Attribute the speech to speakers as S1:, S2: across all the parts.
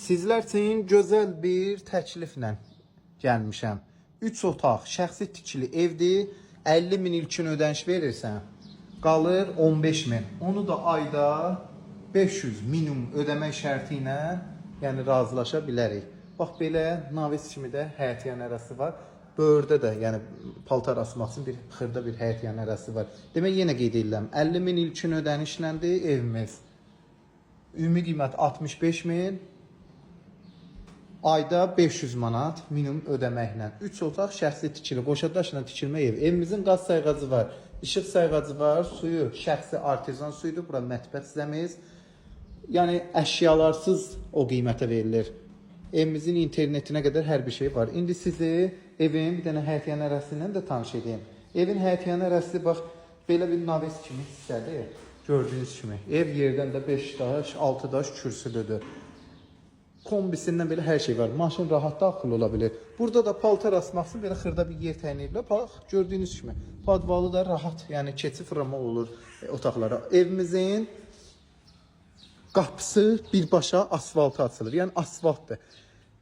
S1: Sizlər üçün gözəl bir təkliflə gəlmişəm. 3 otaq, şəxsi tikili evdir. 50 min ilkin ödəniş verirsən, qalır 15 min. Onu da ayda 500 minimum ödəmək şərti ilə yəni razılaşa bilərik. Bax belə navis kimi də həyət yanarası var. Böyürdə də yəni paltar asmaq üçün bir xırda bir həyət yanarası var. Demək yenə qeyd edirəm, 50 min ilkin ödənişləndir evimiz. Ümumi qiymət 65 min. Ayda 500 manat minimum ödəməklə. 3 otaq şəxsi tikili, qoşa daşla tikilmə ev. Evimizin qaz sayğacı var, işıq sayğacı var, suyu şəxsi artezan suyudur. Bura mətbəx zəmiz. Yəni əşyalarsız o qiymətə verilir. Evimizin internetinə qədər hər bir şey var. İndi sizi evin bir dənə həyət yanarası ilə də tanış edeyim. Evin həyət yanarası bax belə bir navis kimi hissədir. Gördüyünüz kimi. Ev yerdən də 5 daş, 6 daş kürsülüdür. Kombisindən belə hər şey var. Maşın rahat daxil ola bilir. Burada da paltar asmaq üçün belə xırda bir yer təyin ediblər. Bax, gördüyünüz kimi. Padvalı da rahat, yəni keçi fırlama olur otaqlara. Evimizin qapısı birbaşa asfalta açılır. Yəni asfaltdır.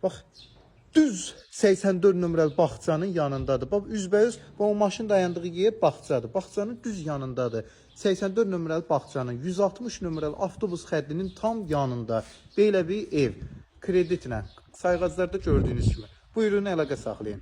S1: Bax, düz 84 nömrəli bağçanın yanındadır. Bax, üzbəüz o maşın dayandığı yer bağçadır. Bağçanın düz yanındadır. 84 nömrəli bağçanın 160 nömrəli avtobus xəttinin tam yanında belə bir ev. Kreditlə sayğaclarda gördüyünüz kimi. Buyurun, əlaqə saxlayın.